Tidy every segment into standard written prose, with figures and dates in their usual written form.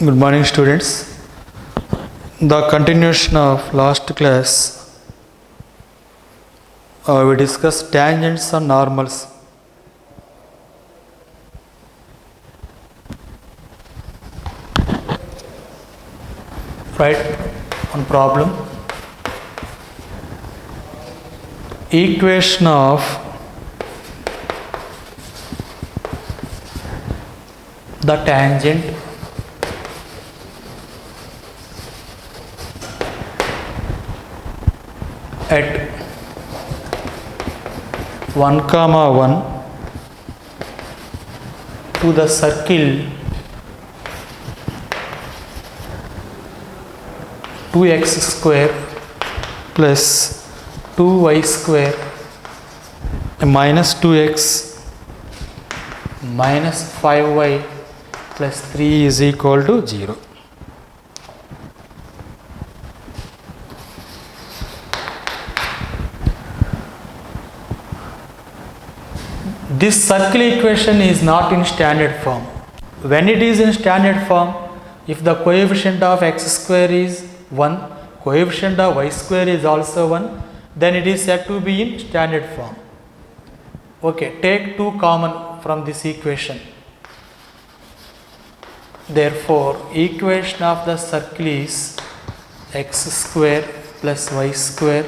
Good morning, students. The continuation of last class, we discussed tangents and normals. Right? One problem. Equation of the tangent at 1, 1 to the circle 2x square plus 2y square minus 2x minus 5y plus 3 is equal to 0. This circle equation is not in standard form. When it is in standard form, if the coefficient of x square is 1, coefficient of y square is also 1, then it is said to be in standard form. Okay, take 2 common from this equation. Therefore, equation of the circle is x square plus y square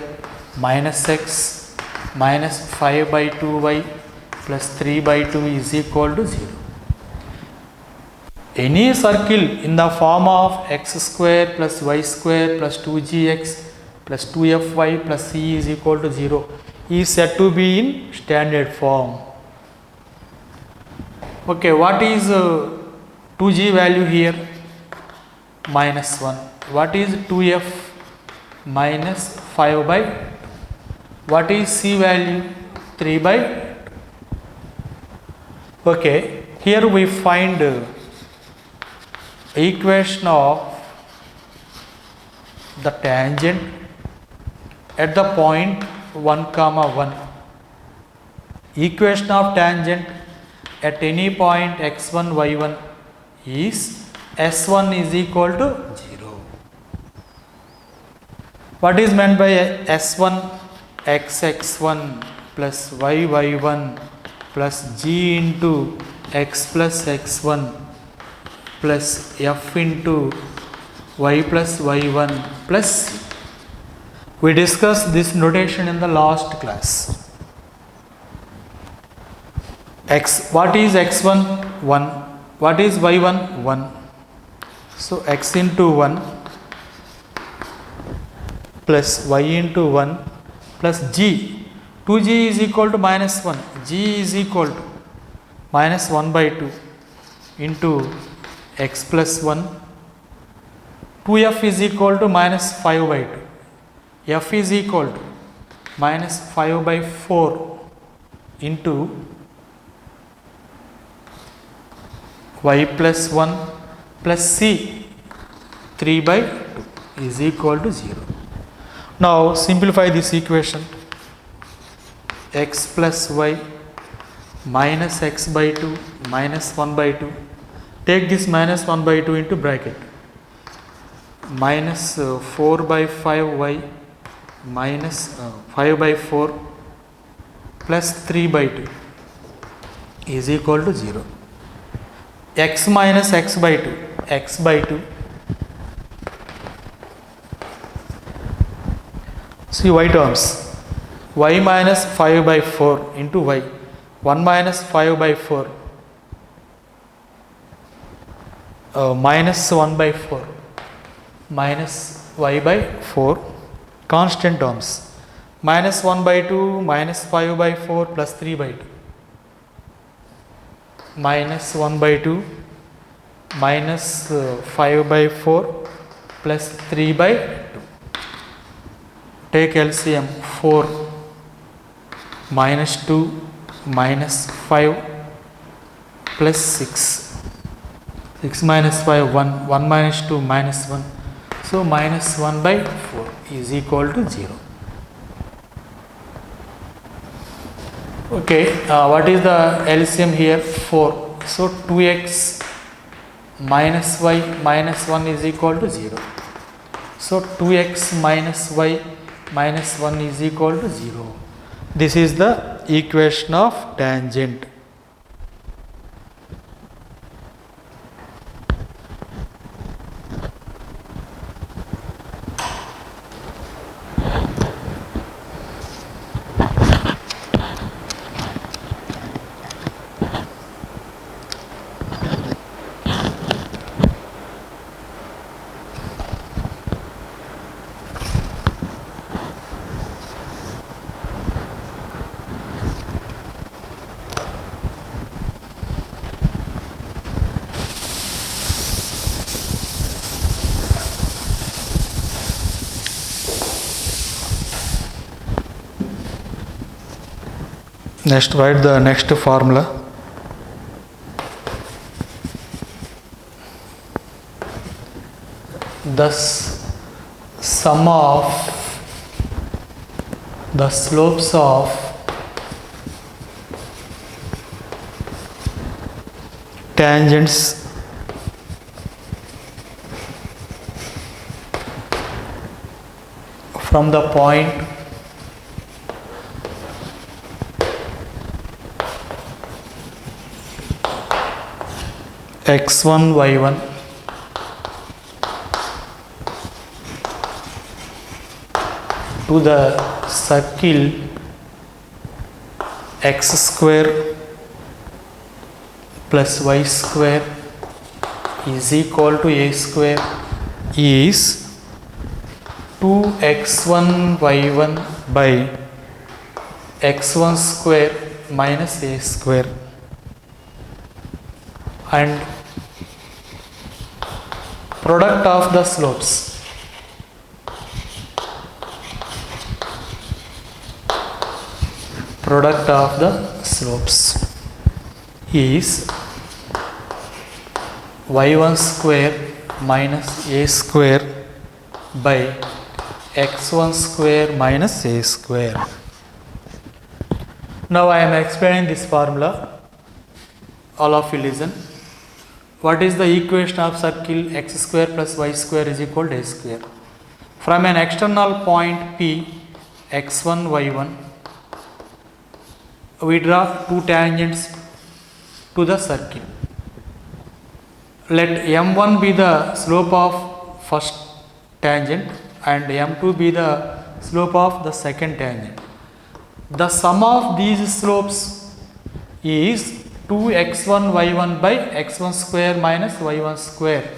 minus x minus 5 by 2y plus 3 by 2 is equal to 0. Any circle in the form of x square plus y square plus 2gx plus 2fy plus c is equal to 0 is said to be in standard form. Okay, what is 2g value here? Minus 1. What is 2f? Minus 5 by 2. What is c value? 3 by 2. Okay, here we find equation of the tangent at the point 1, 1. Equation of tangent at any point x1, y1 is s1 is equal to 0. What is meant by s1? x1 plus y1 plus g into x plus x1 plus f into y plus y1 plus c. We discussed this notation in the last class. What is x1? 1. What is y1? 1. So x into 1 plus y into 1 plus g. 2g is equal to minus 1. G is equal to minus 1 by 2 into x plus 1. 2f is equal to minus 5 by 2. F is equal to minus 5 by 4 into y plus 1 plus c 3 by 2 is equal to 0. Now simplify this equation. X plus y minus x by 2 minus 1 by 2. Take this minus 1 by 2 into bracket. Minus 4 by 5y minus 5 by 4 plus 3 by 2 is equal to 0. X minus x by 2. X by 2. See y terms. Y minus 5 by 4 into y. 1 minus 5 by 4 minus 1 by 4 minus y by 4 constant terms. Minus 1 by 2 minus 5 by 4 plus 3 by 2 minus 1 by 2 minus 5 by 4 plus 3 by 2. Take LCM. 4 minus 2 minus 5 plus 6. 6 minus 5 1. 1 minus 2 minus 1. So minus 1 by 4 is equal to 0. Okay, what is the LCM here? 4. So 2x minus y minus 1 is equal to 0. So 2x minus y minus 1 is equal to 0. This is the equation of tangent. Next, write the next formula. Thus, sum of the slopes of tangents from the point x1 y1 to the circle x square plus y square is equal to a square is 2x1 y1 by x1 square minus a square, and product of the slopes is y1 square minus a square by x1 square minus a square. Now I am explaining this formula. All of you listen. What is the equation of circle x square plus y square is equal to a square? From an external point P, x1, y1, we draw two tangents to the circle. Let m1 be the slope of first tangent and m2 be the slope of the second tangent. The sum of these slopes is 2x1 y1 by x1 square minus y1 square.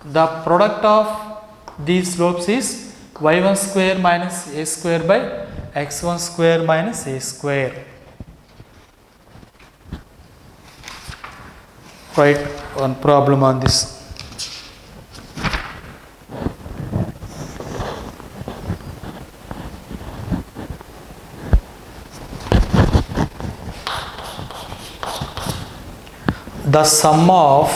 The product of these slopes is y1 square minus a square by x1 square minus a square. Write one problem on this. The sum of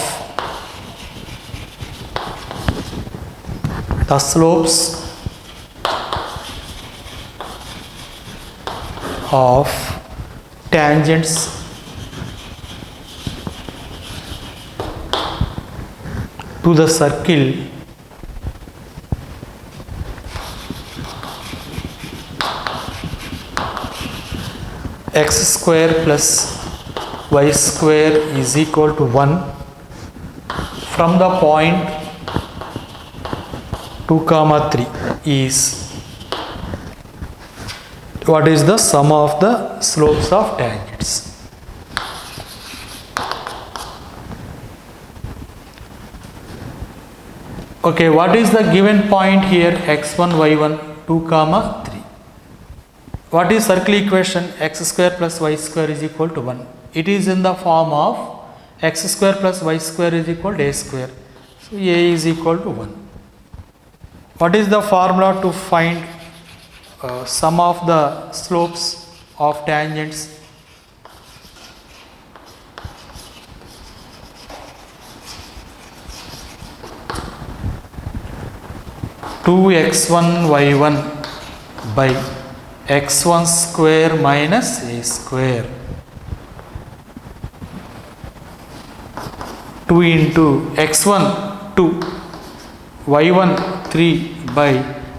the slopes of tangents to the circle x square plus y square is equal to 1 from the point 2, 3 is what is the sum of the slopes of tangents. Okay, what is the given point here? x1, y1, 2, 3. What is circle equation? X square plus y square is equal to 1. It is in the form of x square plus y square is equal to a square. So a is equal to 1. What is the formula to find sum of the slopes of tangents? Two x1 y1 by x1 square minus a square. 2 into x1 2, y1 3 by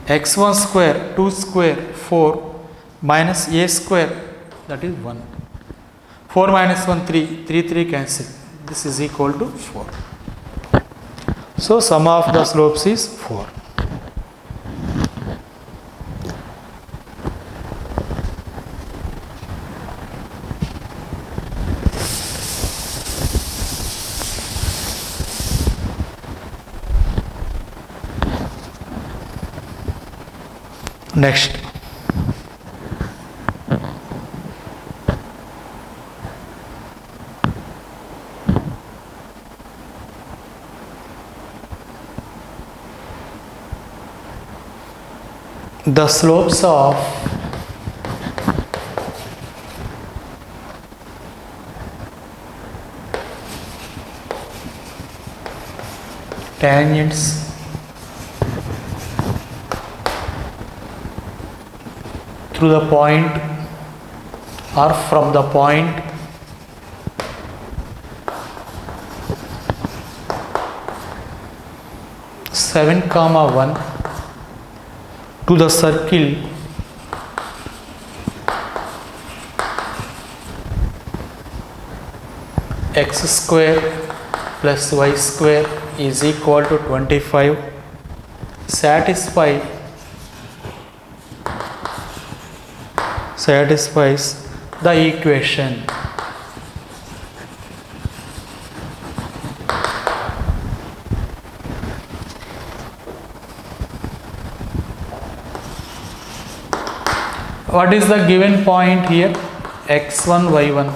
x1 square 2 square 4 minus a square, that is 1. 4 minus 1 3, 3 cancel. This is equal to 4. So sum of the slopes is 4. Next, the slopes of tangents through the point or from the point seven comma 1 to the circle x square plus y square is equal to 25 satisfies the equation what is the given point here? x1 y1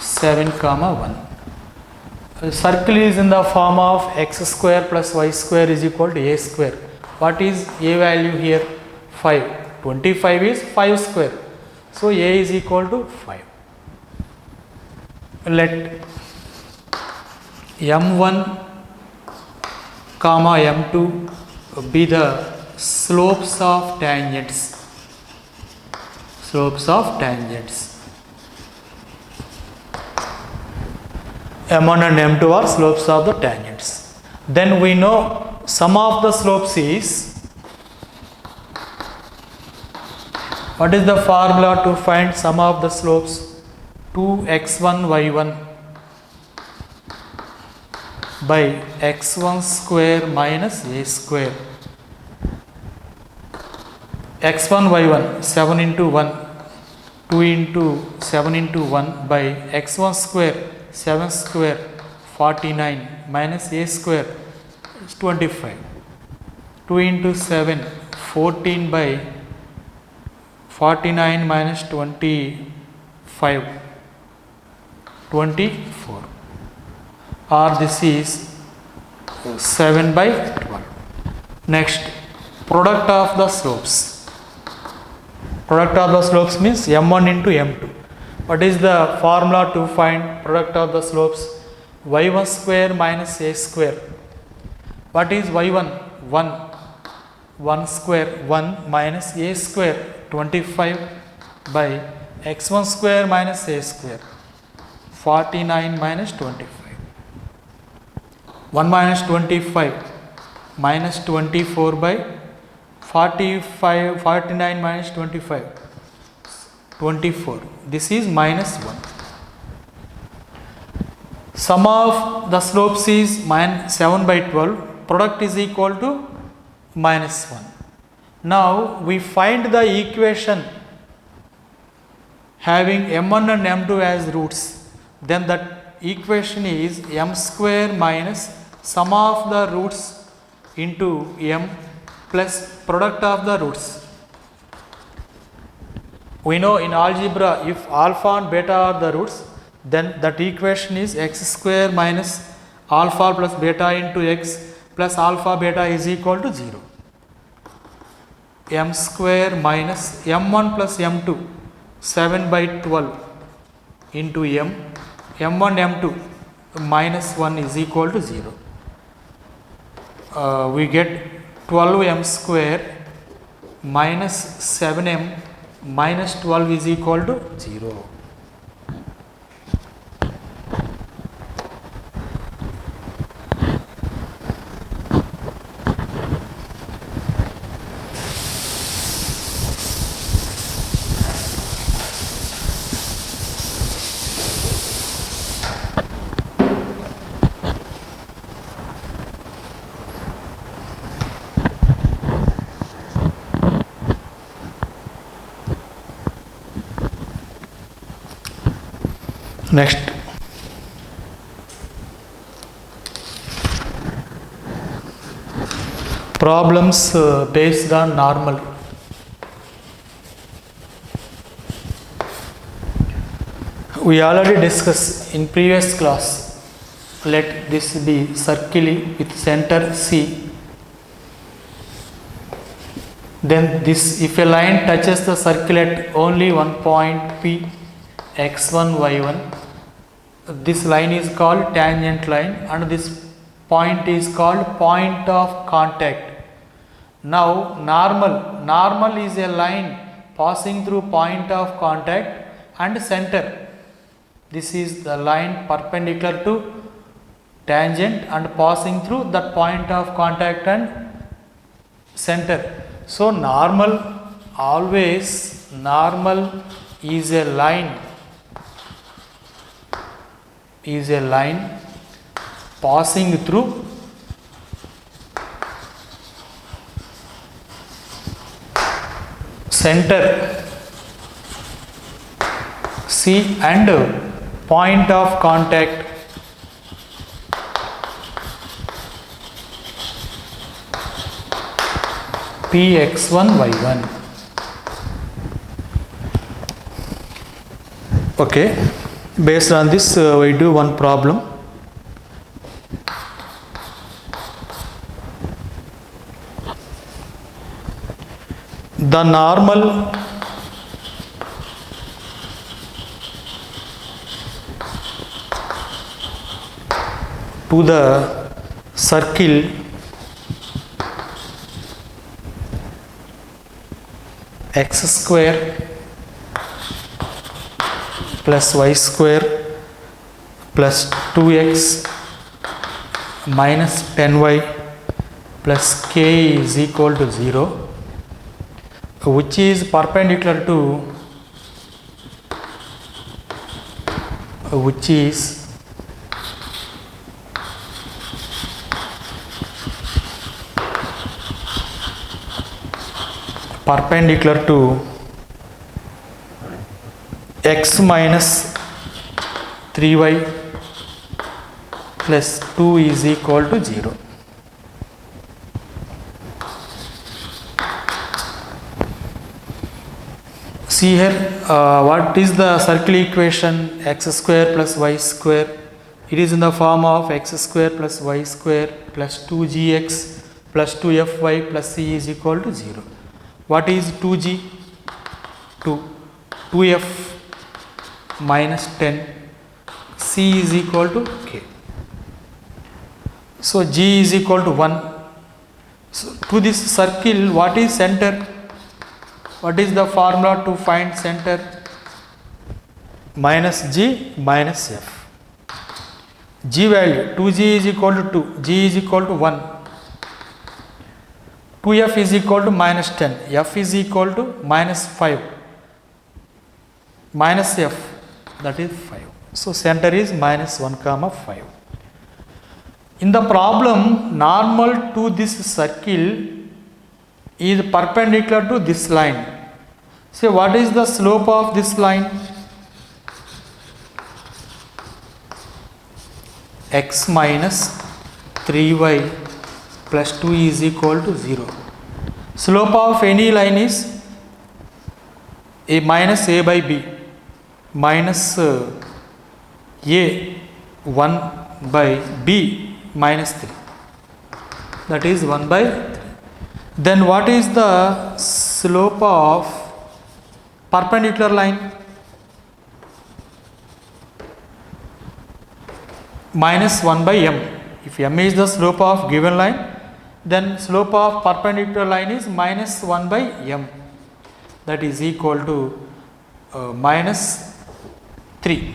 7 comma 1. The circle is in the form of x square plus y square is equal to a square. What is a value here? 5. 25 is 5 square. So a is equal to 5. Let m1 comma m2 be the slopes of tangents. M1 and M2 are slopes of the tangents. Then we know sum of the slopes is, what is the formula to find sum of the slopes? 2x1 y1 by x1 square minus a square. x1 y1 7 into 1, 2 into 7 into 1 by x1 square 7 square 49 minus a square is 25. 2 into 7 14 by 49 minus 25 24, or this is 7 by 12. Next, product of the slopes. Product of the slopes means m1 into m2. What is the formula to find product of the slopes? y1 square minus a square. What is y1? 1. 1 square 1 minus a square 25 by x1 square minus a square 49 minus 25. 1 minus 25 minus 24 by 49 minus 25 24. This is minus 1. Sum of the slopes is 7 by 12. Product is equal to minus 1. Now we find the equation having m1 and m2 as roots. Then that equation is m square minus sum of the roots into m plus product of the roots. We know in algebra, if alpha and beta are the roots, then that equation is x square minus alpha plus beta into x plus alpha beta is equal to 0. M square minus m1 plus m2 7 by 12 into m1 m2 minus 1 is equal to 0. We get 12m square minus 7m minus 12 is equal to 0. Next, problems based on normal. We already discussed in previous class. Let this be circle with center C. Then this, if a line touches the circle at only one point P, x1, y1, this line is called tangent line and this point is called point of contact. Now normal is a line passing through point of contact and center. This is the line perpendicular to tangent and passing through that point of contact and center. So normal is a line passing through center C and point of contact Px1, y1. Okay, based on this we do one problem. The normal to the circle x square plus y square plus 2x minus 10y plus k is equal to 0, which is perpendicular to x minus 3y plus 2 is equal to 0. See here, what is the circle equation? X square plus y square. It is in the form of x square plus y square plus 2gx plus 2fy plus c is equal to 0. What is 2g? 2f minus 10, c is equal to k. So g is equal to 1. So to this circle, what is center? What is the formula to find center? Minus g minus f. G value 2g is equal to 2, g is equal to 1. 2f is equal to minus 10, f is equal to minus 5, minus f, that is 5. So center is minus 1 comma 5. In the problem, normal to this circle is perpendicular to this line. So what is the slope of this line? X minus 3y plus 2 is equal to 0. Slope of any line is a minus a by b minus a 1 by b minus 3, that is 1 by 3. Then what is the slope of perpendicular line? Minus 1 by m. If m is the slope of given line, then slope of perpendicular line is minus 1 by m, that is equal to minus 3.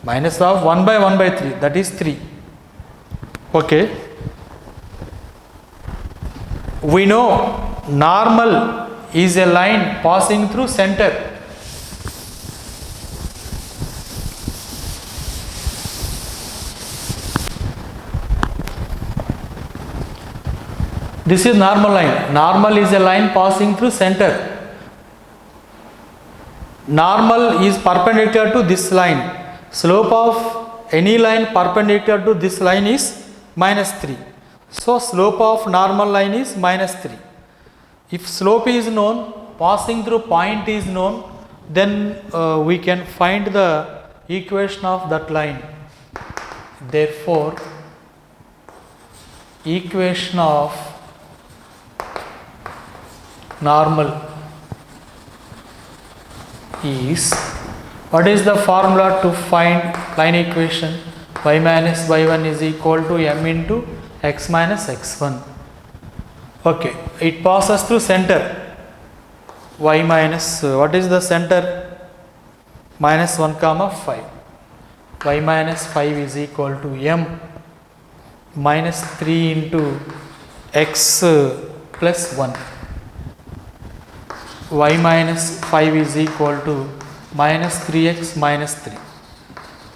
Minus of 1 by 1 by 3, that is 3. Okay. We know normal is a line passing through center. This is normal line. Normal is a line passing through center. normal is perpendicular to this line. Slope of any line perpendicular to this line is minus 3. So slope of normal line is minus 3. If slope is known, passing through point is known, then we can find the equation of that line. Therefore, equation of normal is, what is the formula to find line equation? Y minus y1 is equal to m into x minus x1. Okay, it passes through center. Y minus, what is the center? Minus 1 comma 5. Y minus 5 is equal to m minus 3 into x plus 1. Y minus 5 is equal to minus 3x minus 3.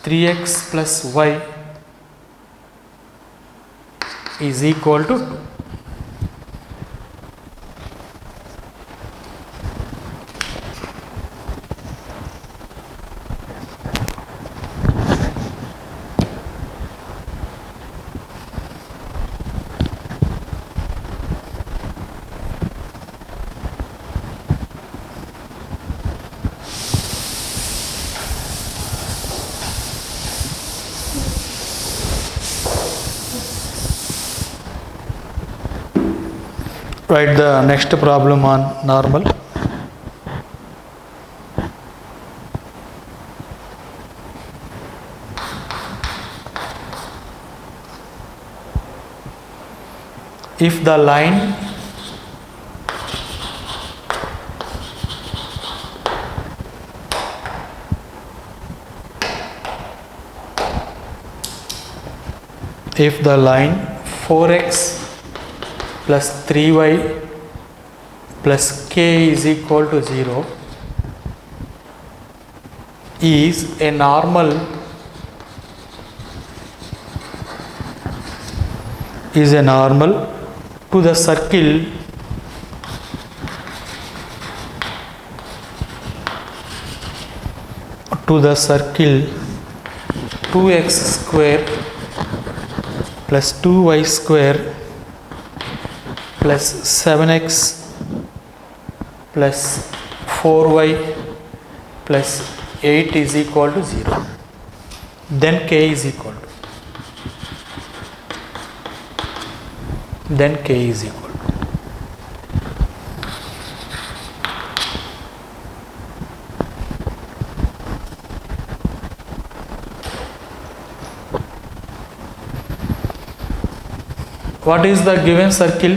3x plus y is equal to 2. Write the next problem on normal. If the line if the line 4x plus 3y plus k is equal to 0 is a normal to the circle to the circle 2x square plus 2y square plus 7x plus 4y plus 8 is equal to 0. Then k is equal to. Then k is equal to. What is the given circle?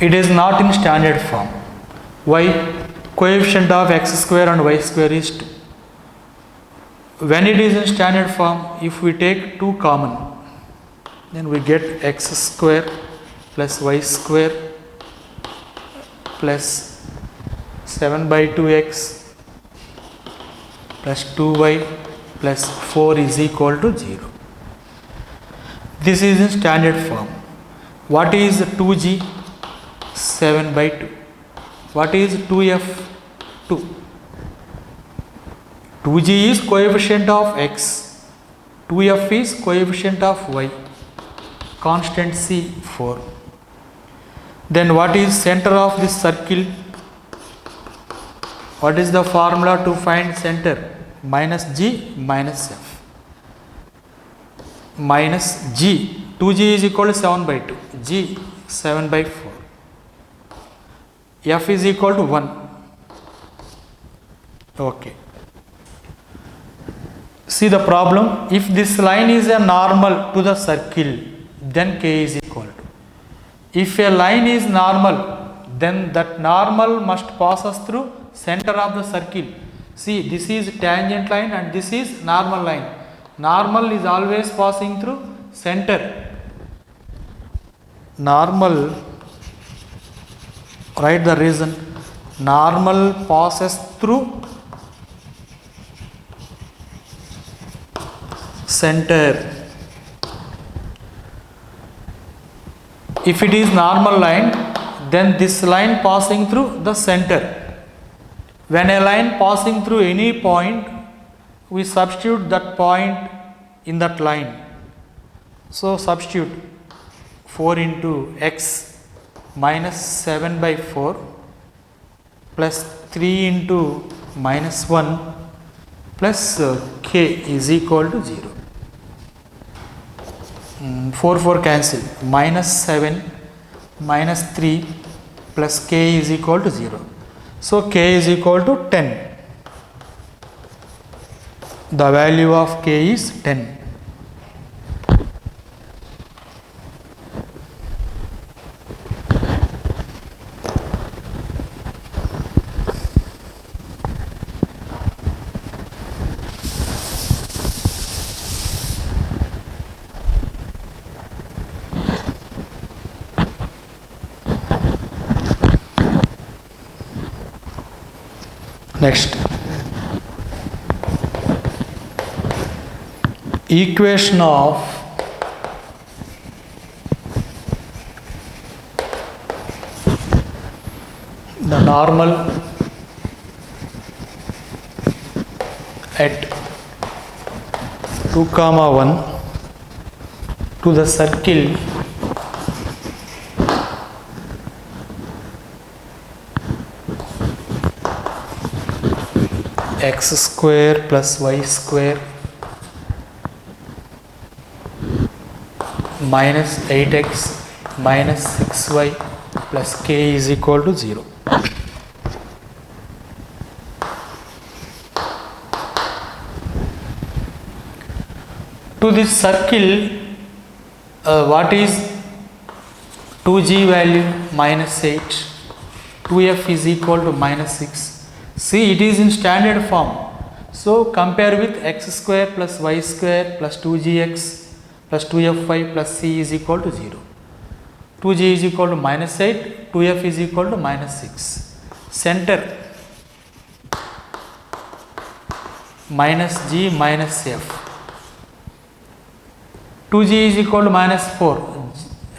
It is not in standard form. Why? Coefficient of x square and y square is 2. When it is in standard form, if we take 2 common, then we get x square plus y square plus 7 by 2x plus 2y plus 4 is equal to 0. This is in standard form. What is 2g? 7 by 2. What is 2f? 2. 2g is coefficient of x. 2f is coefficient of y. Constant c 4. Then what is center of this circle? What is the formula to find center? Minus g minus f. Minus g. 2g is equal to 7 by 2. G 7 by 4. F is equal to 1. Okay. See the problem. If this line is a normal to the circle, then k is equal to. If a line is normal, then that normal must pass us through center of the circle. See, this is tangent line and this is normal line. Normal is always passing through center. Normal, write the reason. Normal passes through center. if it is normal line, then this line passing through the center. When a line passing through any point, we substitute that point in that line. So substitute 4 into x minus 7 by 4 plus 3 into minus 1 plus k is equal to 0. 4 cancel, minus 7 minus 3 plus k is equal to 0. So k is equal to 10. The value of k is 10. Next, equation of the normal at 2, 1 to the circle x square plus y square minus 8x minus 6y plus k is equal to 0. To this circle, what is 2g value? Minus 8. 2f is equal to minus 6. See, it is in standard form. So compare with x square plus y square plus 2gx plus 2fy plus c is equal to 0. 2g is equal to minus 8, 2f is equal to minus 6. Center minus g minus f. 2g is equal to minus 4,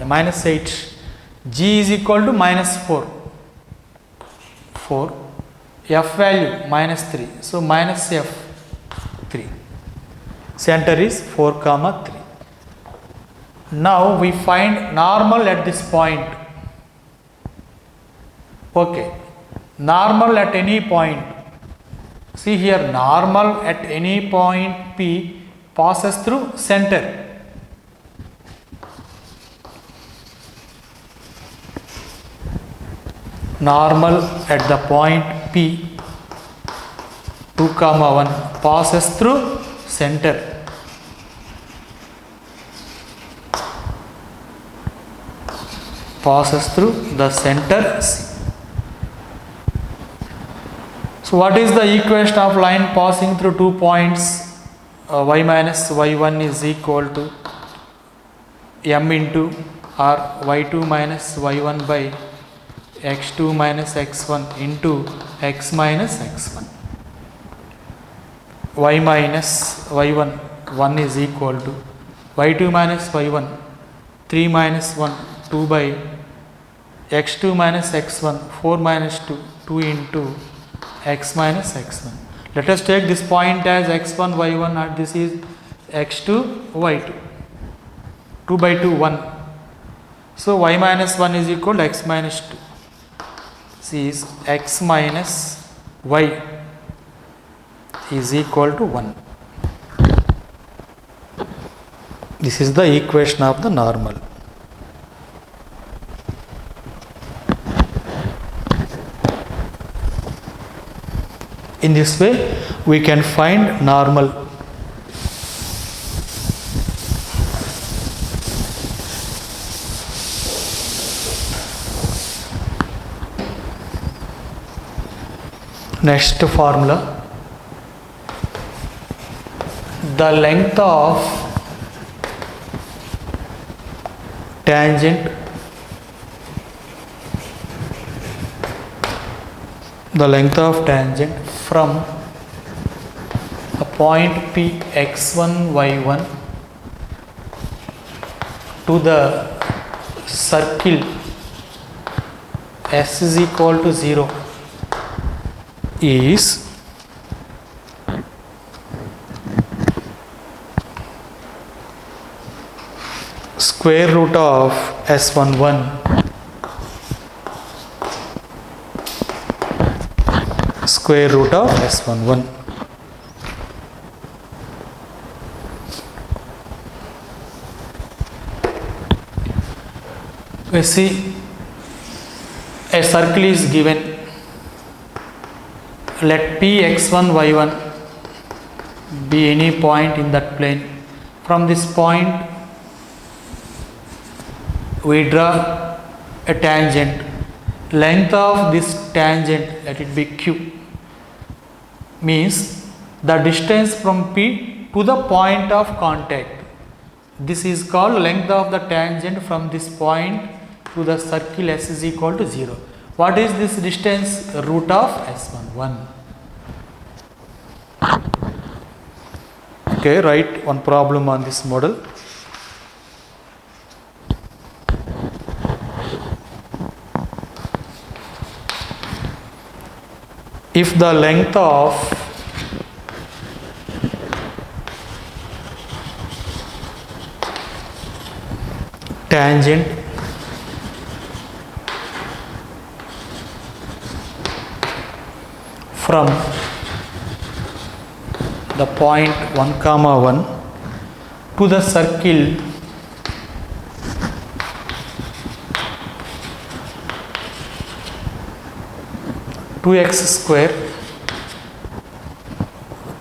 minus 8. G is equal to minus 4. F value minus 3. So minus f 3. Center is 4, 3. Now we find normal at this point. Okay. Normal at any point. See here, normal at any point P passes through center. Normal at the point P 2, 1 passes through center. Passes through the center C. So what is the equation of line passing through 2 points? Y minus y1 is equal to m into or y2 minus y1 by x2 minus x1 into x minus x1. Y minus y1 1 is equal to y2 minus y1 3 minus 1 2 by x2 minus x1 4 minus 2 2 into x minus x1. Let us take this point as x1 y1 and this is x2 y2. 2 by 2 1. So y minus 1 is equal to x minus 2. C is x minus y is equal to 1. This is the equation of the normal. In this way, we can find normal. Next formula, the length of tangent from a point P x1 y1 to the circle S is equal to 0 is square root of S11 square root of S11. We see a circle is given. Let P x1 y1 be any point in that plane. From this point we draw a tangent. Length of this tangent, let it be q, means the distance from P to the point of contact. This is called length of the tangent from this point to the circle S is equal to 0. What is this distance? Root of S11. Okay, write one problem on this model. If the length of tangent from the point 1 comma 1 to the circle two x square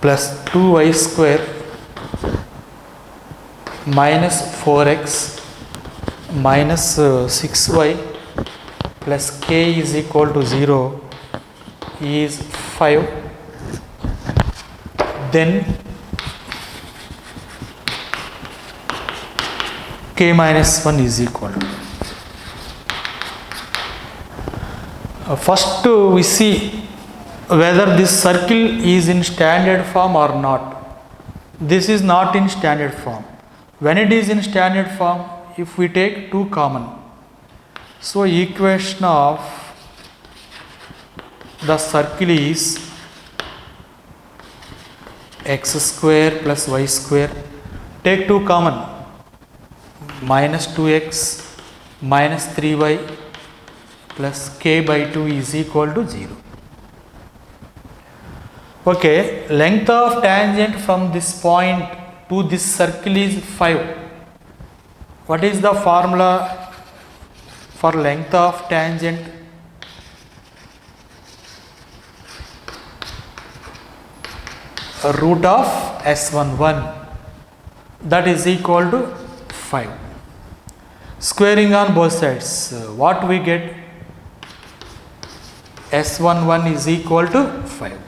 plus 2y square minus 4x minus 6y plus k is equal to 0 is 5, then k minus 1 is equal to. First we see whether this circle is in standard form or not. This is not in standard form. When it is in standard form, if we take 2 common, so equation of the circle is x square plus y square. Take 2 common, minus 2x minus 3y plus k by 2 is equal to 0. Okay, length of tangent from this point to this circle is 5. What is the formula for length of tangent? Root of S11, that is equal to 5. Squaring on both sides, what we get? S11 is equal to 5.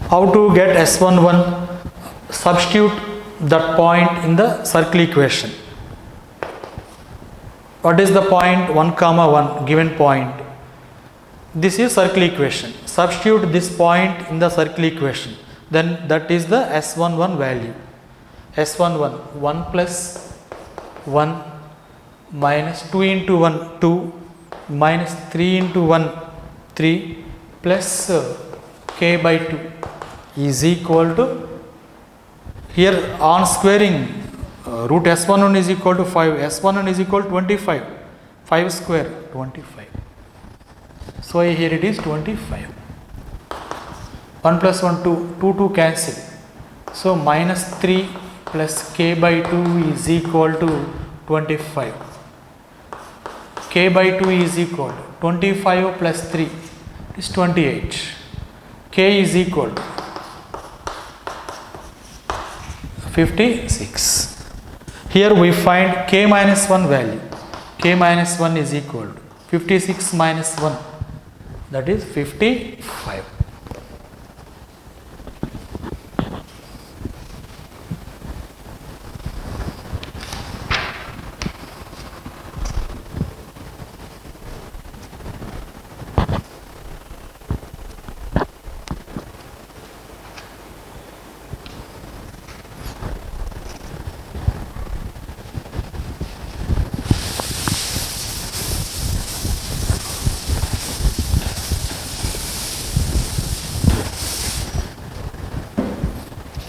How to get S11? Substitute that point in the circle equation. What is the point? 1 comma 1, given point. This is circle equation. Substitute this point in the circle equation. Then that is the S11 value. S11, 1 plus 1 minus 2 into 1, 2 minus 3 into 1, 3 plus k by 2 is equal to, here on squaring, root S11 is equal to 5, S11 is equal to 25, 5 square 25. So here it is 25. 1 plus 1, 2, 2 cancel. So minus 3 plus k by 2 is equal to 25. K by 2 is equal to 25 plus 3 is 28. K is equal to 56. Here we find k minus 1 value. K minus 1 is equal to 56 minus 1, that is 55.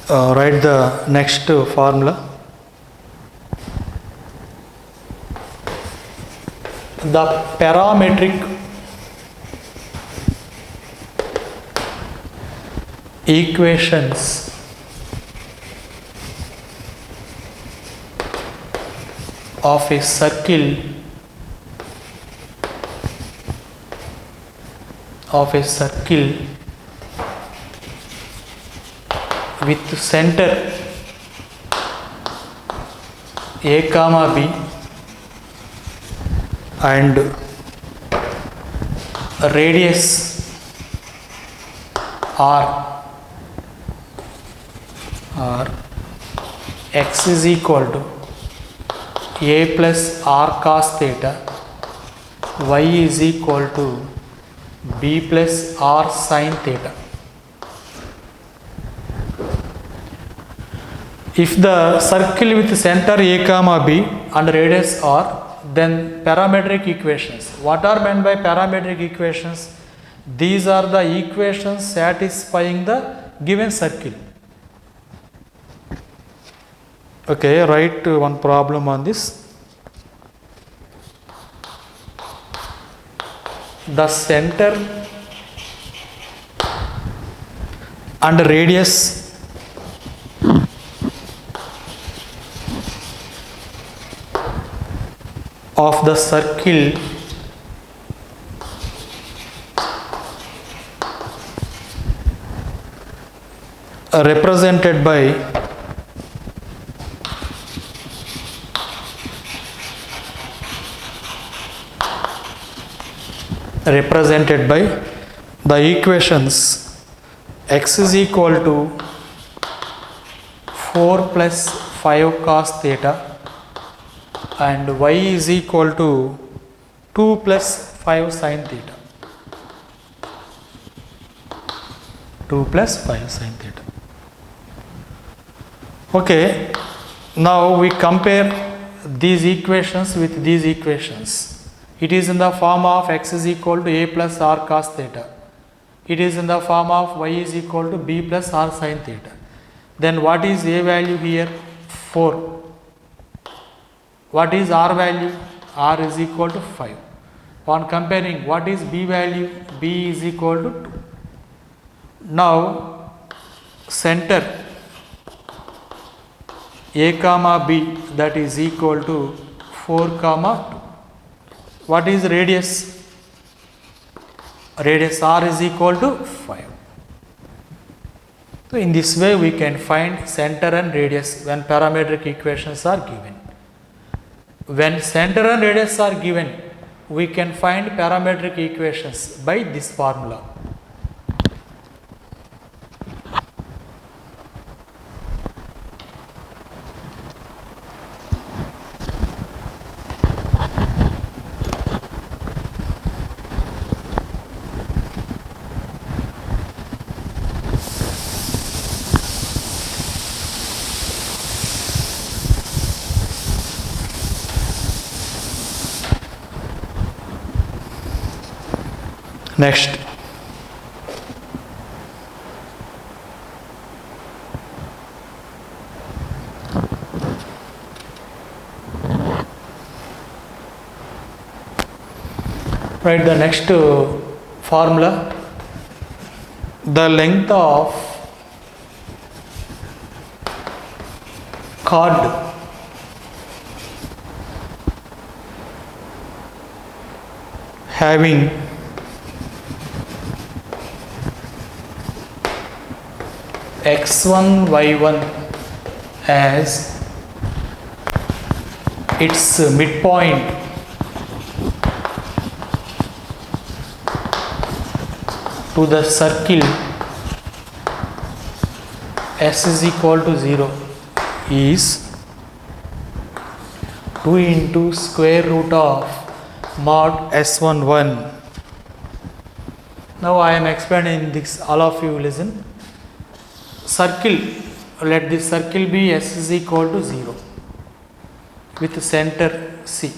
write the next formula. The parametric equations of a circle with center a comma b and radius r x is equal to a plus r cos theta, y is equal to b plus r sin theta. If the circle with center a comma b and radius r, then parametric equations. What are meant by parametric equations? These are the equations satisfying the given circle. Okay, write one problem on this. The center and radius of the circle represented by the equations x is equal to 4 plus 5 cos theta and y is equal to 2 plus 5 sin theta. 2 plus 5 sin theta. Okay, now we compare these equations with these equations. It is in the form of x is equal to a plus r cos theta. It is in the form of y is equal to b plus r sin theta. Then what is a value here? 4. What is r value? R is equal to 5. On comparing, what is b value? B is equal to 2. Now, center a comma b, that is equal to 4 comma 2. What is radius? Radius r is equal to 5. So in this way we can find center and radius when parametric equations are given. When center and radius are given, we can find parametric equations by this formula. Next, write the next formula. The length of chord having x1 y1 as its midpoint to the circle s is equal to 0 is 2 into square root of mod s11. Now I am explaining this, all of you listen. Circle, let this circle be s is equal to 0 with center C.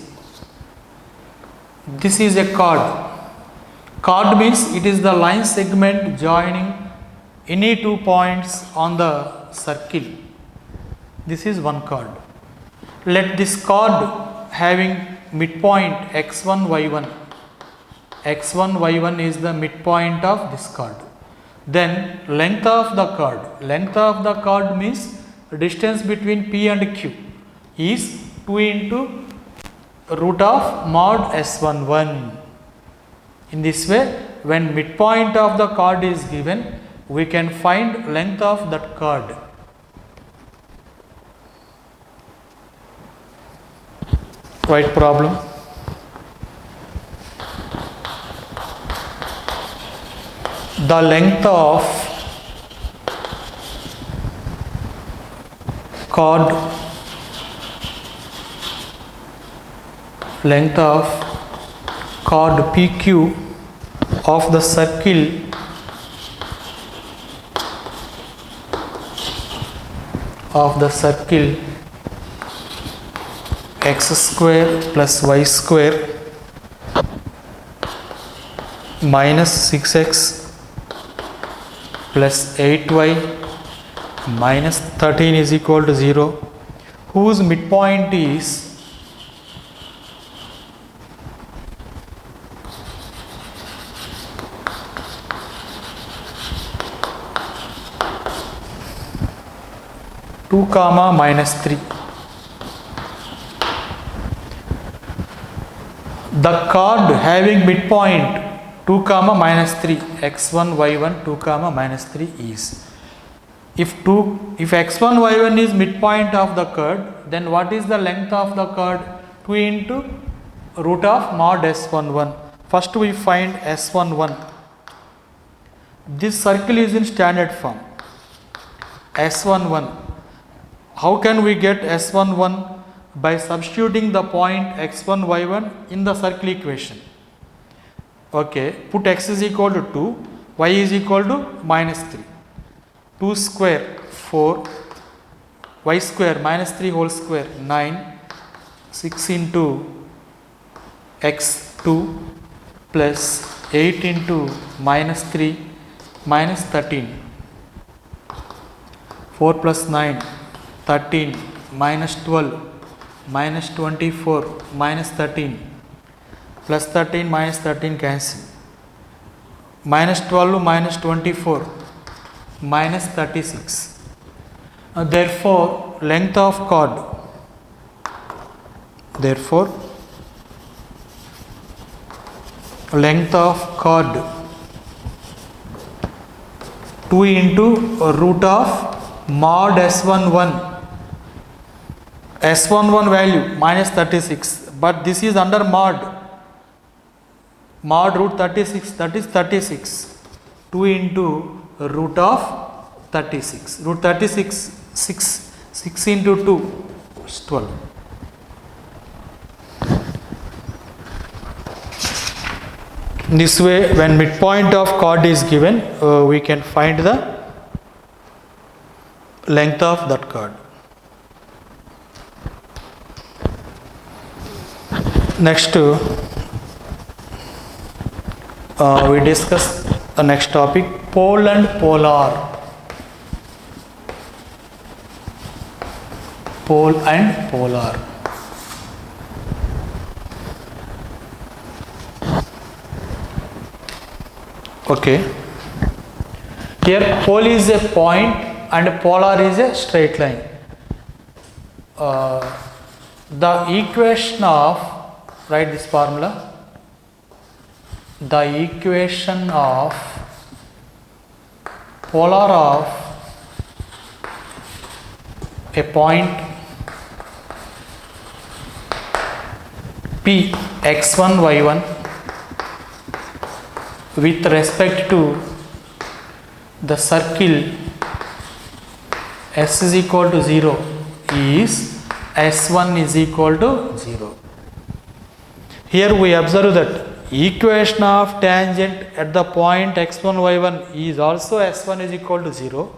This is a chord. Chord means it is the line segment joining any 2 points on the circle. This is one chord. Let this chord having midpoint x1 y1. x1 y1 is the midpoint of this chord. Then length of the chord. Length of the chord means distance between P and Q is 2 into root of mod S11. In this way, when midpoint of the chord is given, we can find length of that chord. Right problem? The length of chord PQ of the circle x square plus y square minus 6x plus 8y minus 13 is equal to 0, whose midpoint is two comma minus 3. The chord having midpoint 2 comma minus 3, x1 y1 2 comma minus 3 is, if x1 y1 is midpoint of the chord, then what is the length of the chord? 2 into root of mod S11. First we find S11. This circle is in standard form. S11. How can we get S11? By substituting the point x1 y1 in the circle equation. Okay, put x is equal to 2, y is equal to minus 3. 2 square 4, y square minus 3 whole square 9, 6 into x2 plus 8 into minus 3 minus 13. 4 plus 9, 13 minus 12 minus 24 minus 13 plus 13 minus 13 cancel, minus 12 minus 24 minus 36. Therefore length of chord, 2 into root of mod S11. S11 value minus 36, but this is under mod root 36, that is 36. 2 into root of 36. Root 36, 6 into 2 is 12. This way, when midpoint of chord is given, we can find the length of that chord. Next, we discuss the next topic, pole and polar. Pole and polar. Okay. Here pole is a point and polar is a straight line. The equation of, write this formula, the equation of polar of a point P x1 y1 with respect to the circle S is equal to 0 is S1 is equal to 0. Here we observe that equation of tangent at the point x1 y1 is also S1 is equal to 0.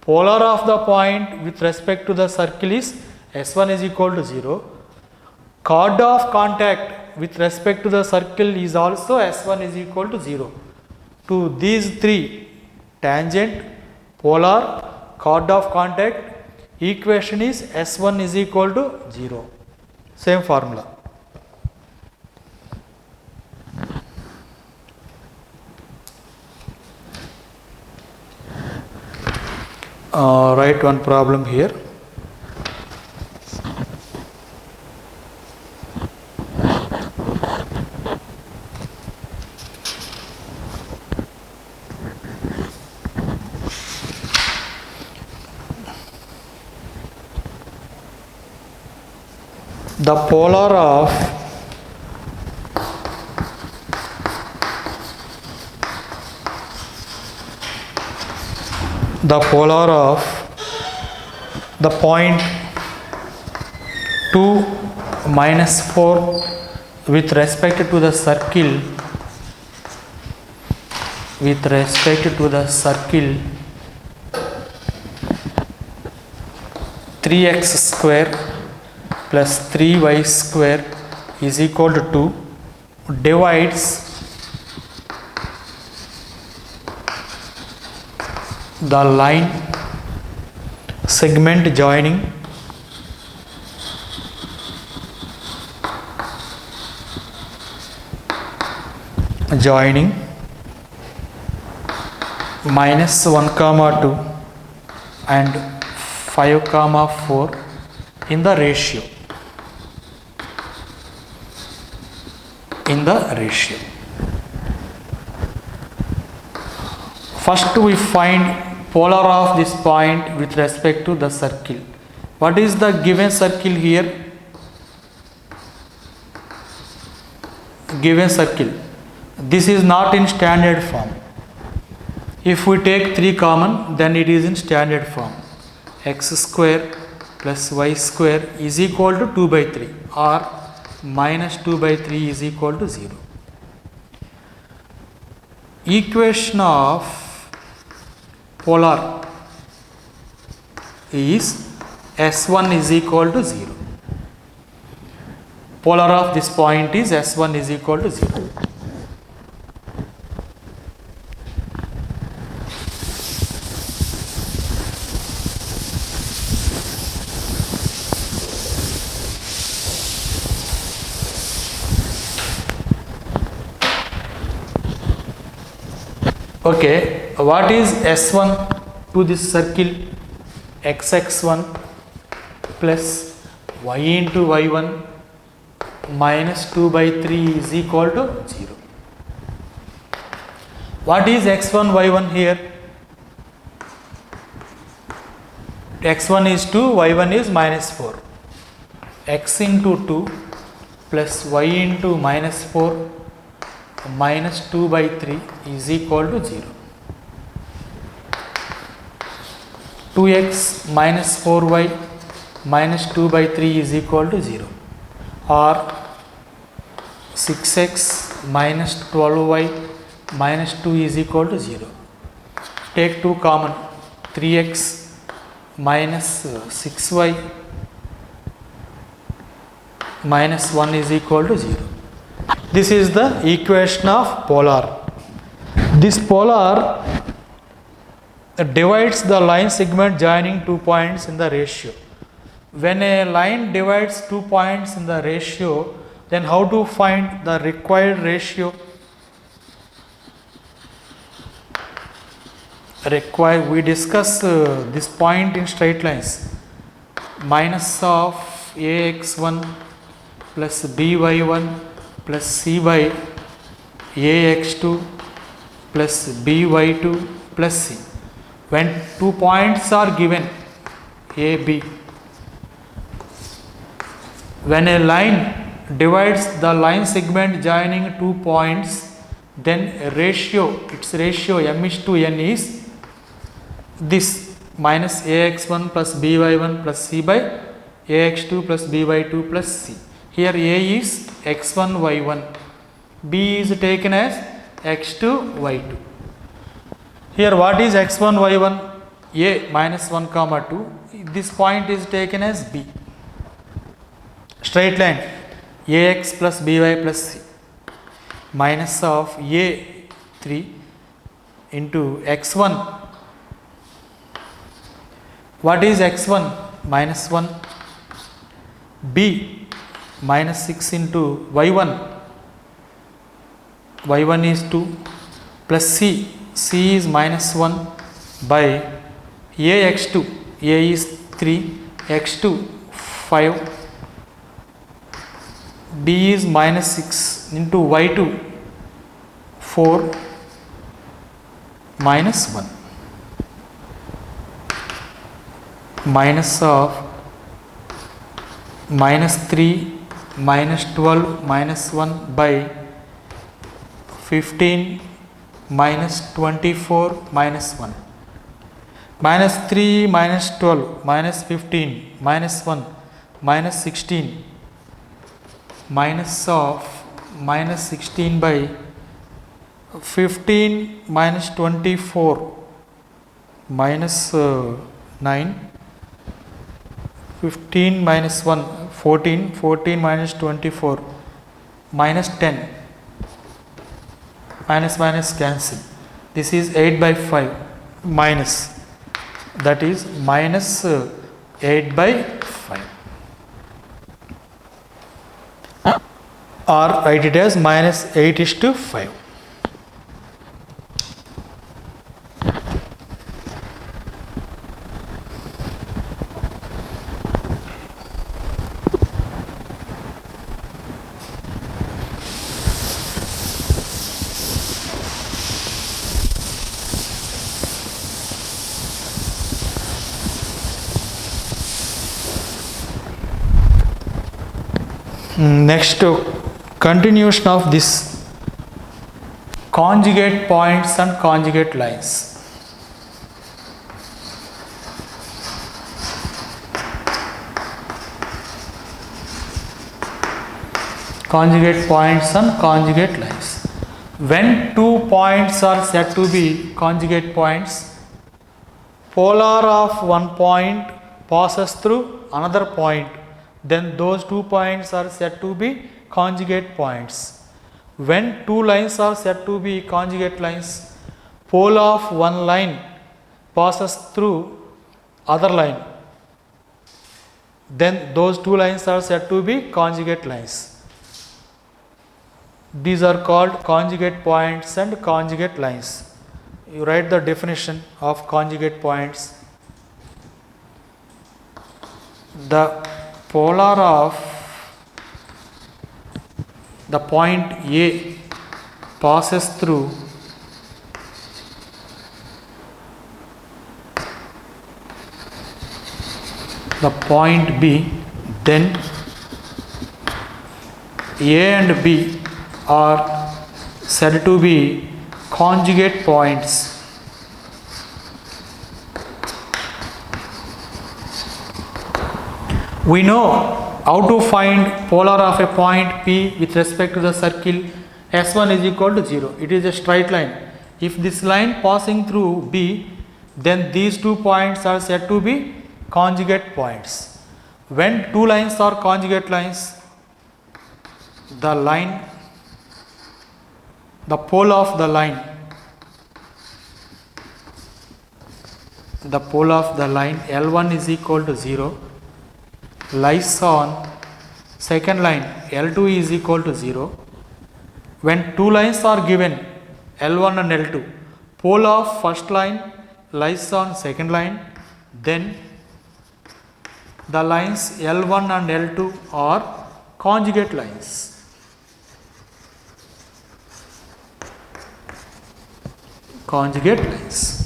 Polar of the point with respect to the circle is S1 is equal to 0. Chord of contact with respect to the circle is also S1 is equal to 0. To these three, tangent, polar chord of contact, equation is S1 is equal to 0. Same formula. Write one problem here. The polar of the point 2 minus 4 with respect to the circle 3x square plus 3y square is equal to 2 divides the line segment joining minus 1 comma 2 and 5 comma 4 in the ratio. First we find polar of this point with respect to the circle. What is the given circle here? Given circle. This is not in standard form. If we take 3 common, then it is in standard form. X square plus y square is equal to 2 by 3 or minus 2 by 3 is equal to 0. Equation of polar is S1 is equal to 0. Polar of this point is S1 is equal to 0. Okay, what is S1 to this circle? Xx1 plus y into y1 minus 2 by 3 is equal to 0. What is x1 y1 here? X1 is 2, y1 is minus 4. X into 2 plus y into minus 4 minus 2 by 3 is equal to 0. 2x minus 4y minus 2 by 3 is equal to 0, or 6x minus 12y minus 2 is equal to 0. Take 2 common, 3x minus 6y minus 1 is equal to 0. This is the equation of polar. This polar divides the line segment joining 2 points in the ratio. When a line divides 2 points in the ratio, then how to find the required ratio? We discuss this point in straight lines. Minus of ax1 plus by1 plus c by ax2 plus by2 plus c. When 2 points are given a, b, when a line divides the line segment joining 2 points, then its ratio m is to n is this, minus ax1 plus by1 plus c by ax2 plus by2 plus c. Here a is x1 y1, b is taken as x2 y2. Here what is x1 y1? A minus 1 comma 2. This point is taken as b. Straight line ax plus by plus c minus of a 3 into x1 What is x1? Minus 1. B minus 6 into y1. y1 is 2 plus c. c is minus 1 by a x2. a is 3, x2 5. b is minus 6 into y2 4 minus 1. Minus of minus 3 minus 12 minus 1 by 15 minus 24 minus 1. Minus 3 minus 12 minus 15 minus 1 minus 16 minus of minus 16 by 15 minus 24 minus 9. 15 minus 1 14, 14 minus 24 minus 10. Minus minus cancel. This is 8 by 5 minus, that is minus 8 by 5, or write it as minus 8:5. Next, continuation of this conjugate points and conjugate lines. Conjugate points and conjugate lines. When two points are said to be conjugate points, polar of one point passes through another point, then those 2 points are said to be conjugate points. When 2 lines are said to be conjugate lines, pole of one line passes through other line, then those 2 lines are said to be conjugate lines. These are called conjugate points and conjugate lines. You write the definition of conjugate points. The polar of the point A passes through the point B, then A and B are said to be conjugate points. We know how to find polar of a point P with respect to the circle S1 is equal to 0. It is a straight line. If this line passing through B, then these 2 points are said to be conjugate points. When 2 lines are conjugate lines, the pole of the line, L1 is equal to 0 lies on second line L2 is equal to 0. When 2 lines are given, L1 and L2, pole of first line lies on second line, then the lines L1 and L2 are conjugate lines. Conjugate lines.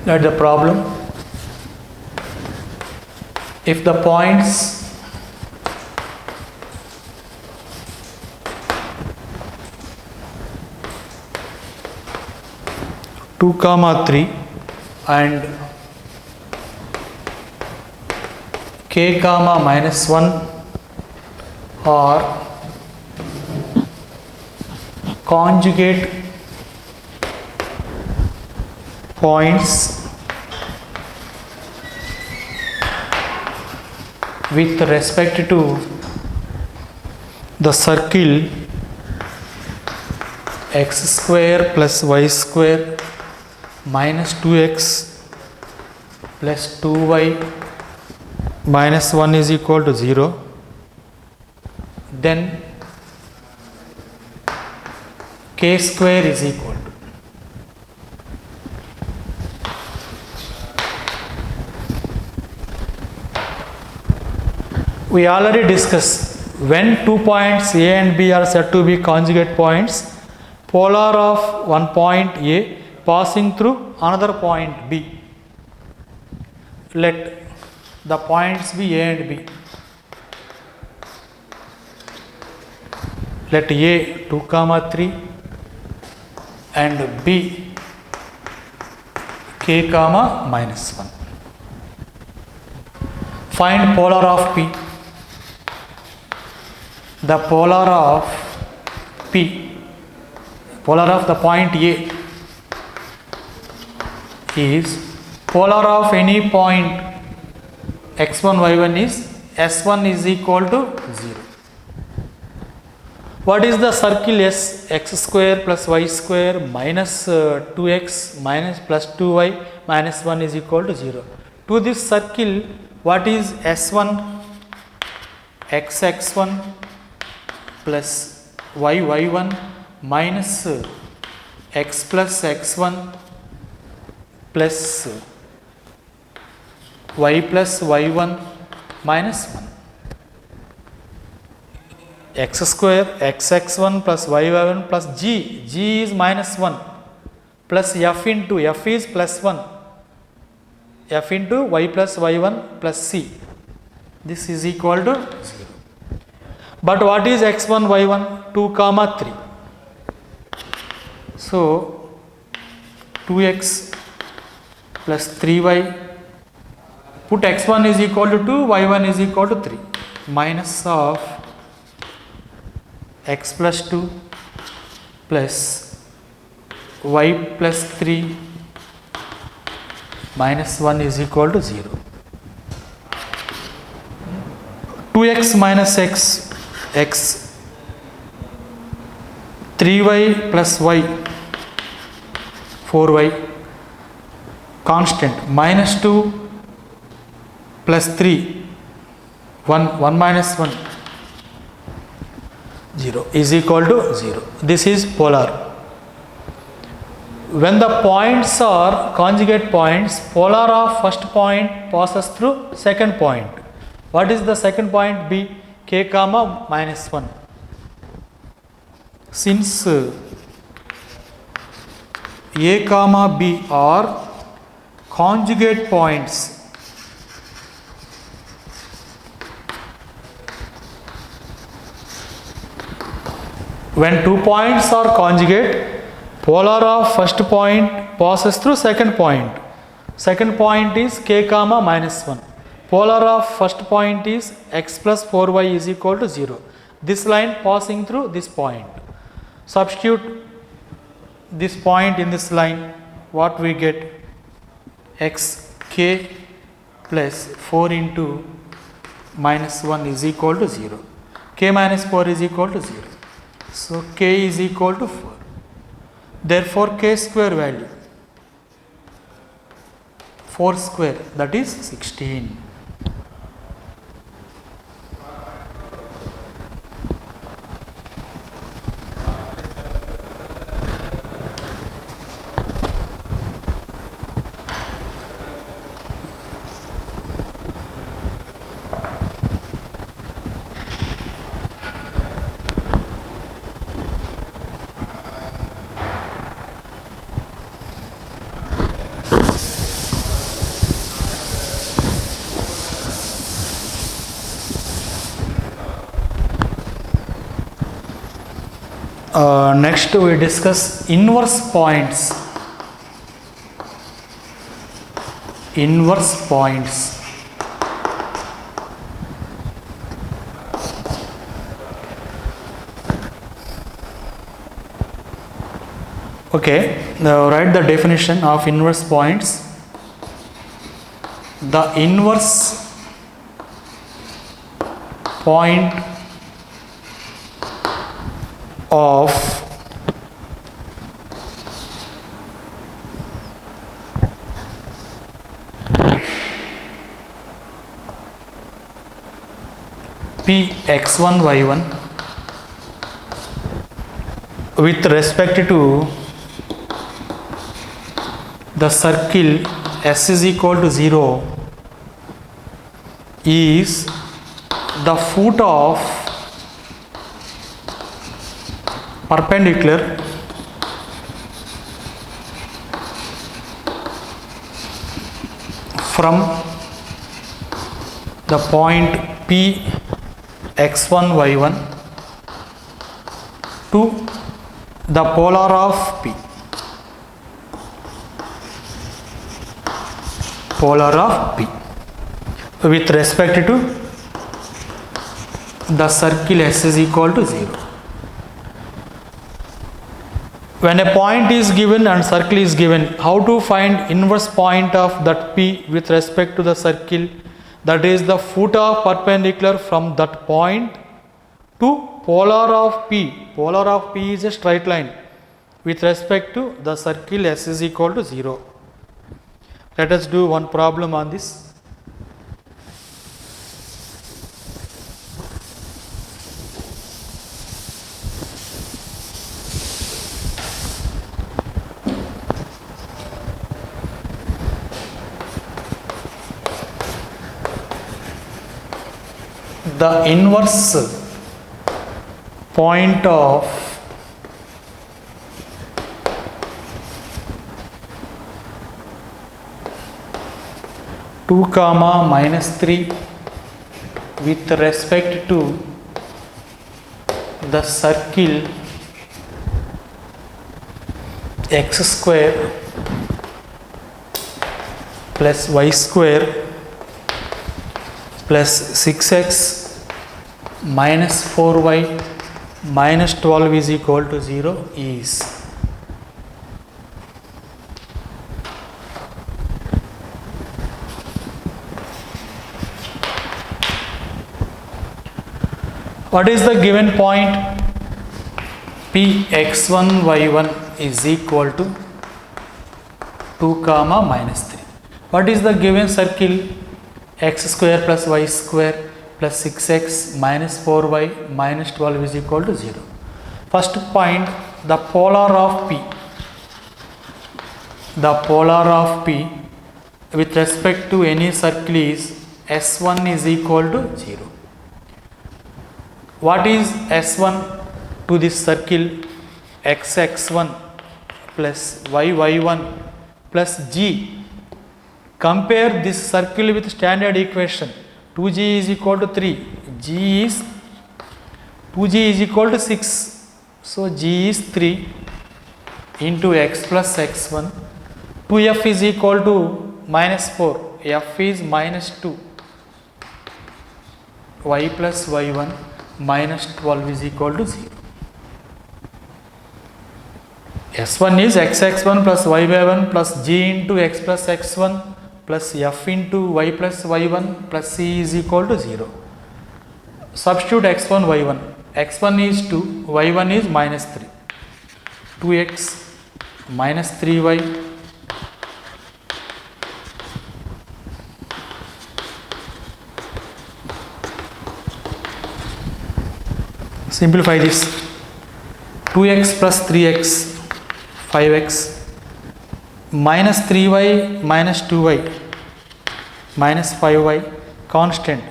That's the problem. If the points two comma 3 and k comma -1 or conjugate points with respect to the circle x square plus y square minus 2x plus 2y minus 1 is equal to 0, then k square is equal to we already discussed when 2 points A and B are said to be conjugate points, polar of one point A passing through another point B. Let the points be A and B. Let A 2, 3 and B k, minus 1. Find polar of P. The polar of P, polar of the point A is polar of any point x1, y1 is s1 is equal to 0. What is the circle S? X square plus y square minus 2x minus plus 2y minus 1 is equal to 0. To this circle, what is S1? X1 plus y1 minus x plus x1 plus y plus y1 minus 1. X square xx1 plus y1 plus g is minus 1 plus f into f is plus 1 f into y plus y1 plus c. This is equal to 0. But what is x1 y1? 2, 3. So 2x plus 3y, put x1 is equal to 2, y1 is equal to 3, minus of x plus 2 plus y plus 3 minus 1 is equal to 0. 2x minus x, x 3y plus y 4y constant minus 2 plus 3 1 minus 1 0 is equal to 0. This is polar. When the points are conjugate points, polar of first point passes through second point. What is the second point? B, k, minus 1. Since A, B are conjugate points, when 2 points are conjugate, polar of first point passes through second point. Second point is k, minus 1. Polar of first point is x plus 4y is equal to 0. This line passing through this point. Substitute this point in this line. What we get? X k plus 4 into minus 1 is equal to 0. K minus 4 is equal to 0. So k is equal to 4. Therefore k square value 4 square, that is 16. Next we discuss inverse points. Inverse points. Okay, now write the definition of inverse points. The inverse point of P x1 y1 with respect to the circle S is equal to 0 is the foot of perpendicular from the point P x1 y1 to the polar of P. Polar of P with respect to the circle S is equal to 0. When a point is given and circle is given, how to find inverse point of that P with respect to the circle? That is the foot of perpendicular from that point to polar of P. Polar of P is a straight line with respect to the circle S is equal to 0. Let us do one problem on this. The inverse point of two comma minus 3 with respect to the circle x square plus y square plus 6x minus 4y minus 12 is equal to 0 is what is the given point? P x1 y1 is equal to 2 comma minus 3. What is the given circle? X square plus y square plus 6x minus 4y minus 12 is equal to 0. First point, the polar of P. The polar of P with respect to any circle is S1 is equal to 0. What is S1 to this circle? X1 plus y1 plus g. Compare this circle with standard equation. 2g is equal to 3. 2g is equal to 6. So g is 3 into x plus x1. 2f is equal to minus 4. F is minus 2. Y plus y1 minus 12 is equal to 0. S1 is xx1 plus y1 plus g into x plus x1 plus f into y plus y1 plus c is equal to 0. Substitute x1 y1. x1 is 2, y1 is minus 3. 2x minus 3y simplify this. 2x plus 3x 5x minus 3y minus 2y minus 5y constant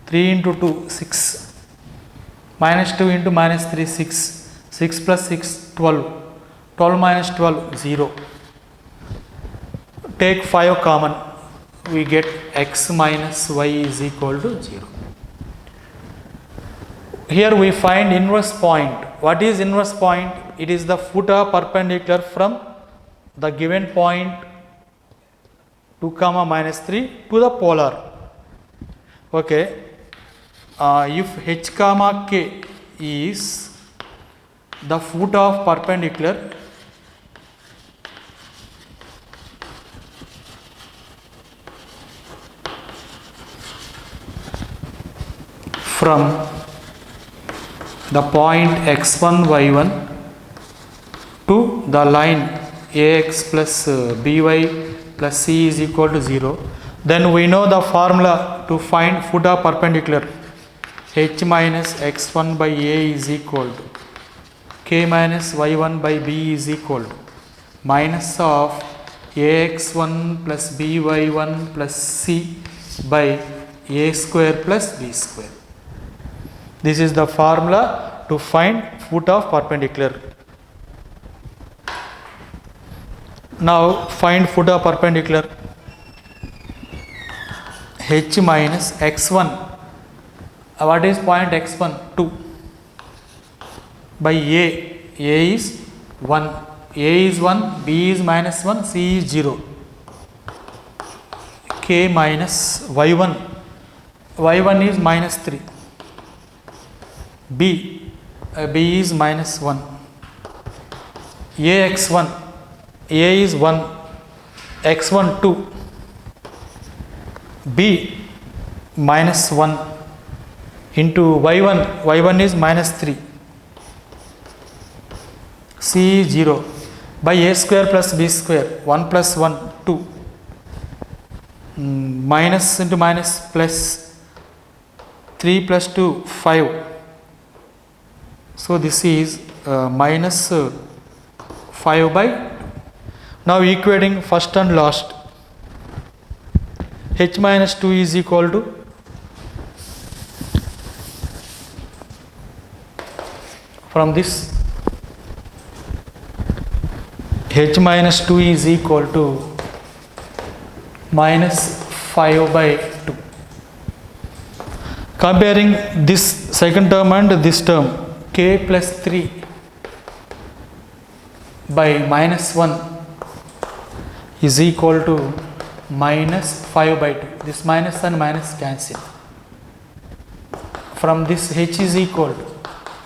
3 into 2 6 minus 2 into minus 3 6 6 plus 6 12 12 minus 12 0. Take 5 common, we get x minus y is equal to 0. Here we find inverse point. What is inverse point? It is the foot of perpendicular from the given point 2 comma minus 3 to the polar. Okay. If h comma k is the foot of perpendicular from the point x1 y1 to the line ax plus by plus c is equal to 0, then we know the formula to find foot of perpendicular. H minus x1 by a is equal to k minus y1 by b is equal to minus of ax1 plus by1 plus c by a square plus b square. This is the formula to find foot of perpendicular. Now find foot of perpendicular. H minus x1, what is point x1? 2 by a is 1, a is 1, b is minus 1, c is 0, k minus y1, y1 is minus 3, b is minus 1, ax1, a is 1, x1 2, b minus 1 into y1 is minus 3, c is 0 by a square plus b square, 1 plus 1 2, minus into minus plus 3 plus 2 5, so this is minus 5 by 2. Now equating first and last, h minus 2 is equal to from this h minus 2 is equal to minus 5 by 2. Comparing this second term and this term, k plus 3 by minus 1 is equal to minus 5 by 2. This minus and minus cancel. From this h is equal to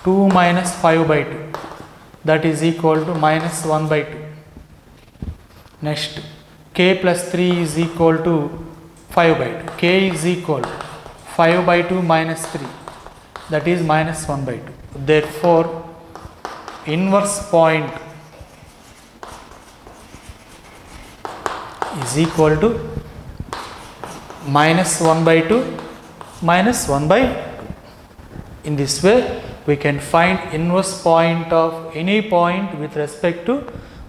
2 minus 5 by 2, that is equal to minus 1 by 2. Next, k plus 3 is equal to 5 by 2. K is equal to 5 by 2 minus 3, that is minus 1 by 2. Therefore, inverse point is equal to minus 1 by 2 minus 1 by 2. In this way, we can find inverse point of any point with respect to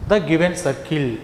the given circle.